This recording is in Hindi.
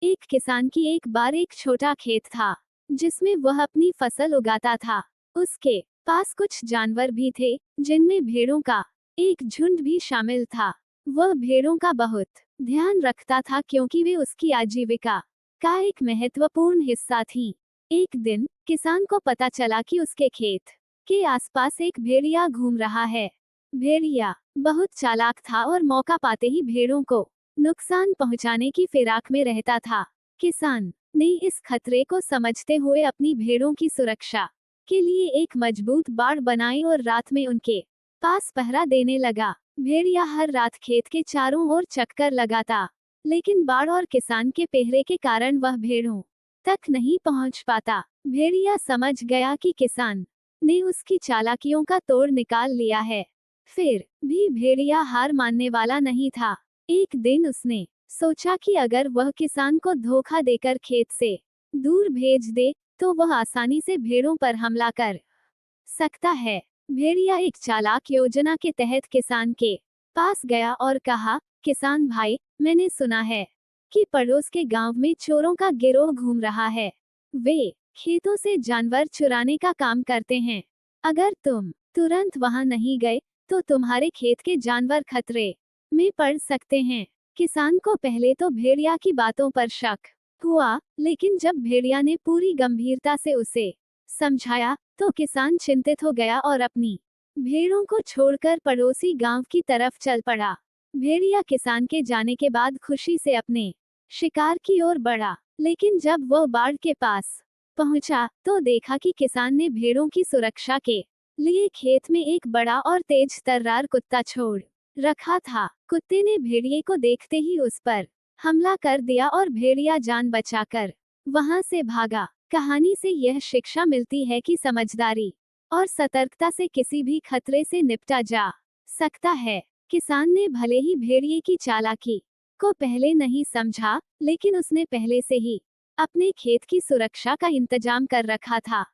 एक किसान की एक बार एक छोटा खेत था जिसमें वह अपनी फसल उगाता था। उसके पास कुछ जानवर भी थे जिनमें भेड़ों का एक झुंड भी शामिल था। वह भेड़ों का बहुत ध्यान रखता था क्योंकि वे उसकी आजीविका का एक महत्वपूर्ण हिस्सा थीं। एक दिन किसान को पता चला कि उसके खेत के आसपास एक भेड़िया घूम रहा है। भेड़िया बहुत चालाक था और मौका पाते ही भेड़ों को नुकसान पहुंचाने की फिराक में रहता था। किसान ने इस खतरे को समझते हुए अपनी भेड़ों की सुरक्षा के लिए एक मजबूत बाड़ बनाई और रात में उनके पास पहरा देने लगा। भेड़िया हर रात खेत के चारों ओर चक्कर लगाता, लेकिन बाड़ और किसान के पहरे के कारण वह भेड़ों तक नहीं पहुंच पाता। भेड़िया समझ गया कि किसान ने उसकी चालाकियों का तोड़ निकाल लिया है। फिर भी भेड़िया हार मानने वाला नहीं था। एक दिन उसने सोचा कि अगर वह किसान को धोखा देकर खेत से दूर भेज दे तो वह आसानी से भेड़ों पर हमला कर सकता है। भेड़िया एक चालाक योजना के तहत किसान के पास गया और कहा, किसान भाई, मैंने सुना है कि पड़ोस के गांव में चोरों का गिरोह घूम रहा है। वे खेतों से जानवर चुराने का काम करते हैं। अगर तुम तुरंत वहां नहीं गए तो तुम्हारे खेत के जानवर खतरे में पड़ सकते हैं। किसान को पहले तो भेड़िया की बातों पर शक हुआ, लेकिन जब भेड़िया ने पूरी गंभीरता से उसे समझाया तो किसान चिंतित हो गया और अपनी भेड़ों को छोड़कर पड़ोसी गांव की तरफ चल पड़ा। भेड़िया किसान के जाने के बाद खुशी से अपने शिकार की ओर बढ़ा, लेकिन जब वह बाड़ के पास पहुंचा तो देखा कि किसान ने भेड़ों की सुरक्षा के लिए खेत में एक बड़ा और तेज तर्रार कुत्ता छोड़ रखा था। कुत्ते ने भेड़िए को देखते ही उस पर हमला कर दिया और भेड़िया जान बचाकर वहां से भागा। कहानी से यह शिक्षा मिलती है कि समझदारी और सतर्कता से किसी भी खतरे से निपटा जा सकता है। किसान ने भले ही भेड़िए की चालाकी को पहले नहीं समझा, लेकिन उसने पहले से ही अपने खेत की सुरक्षा का इंतजाम कर रखा था।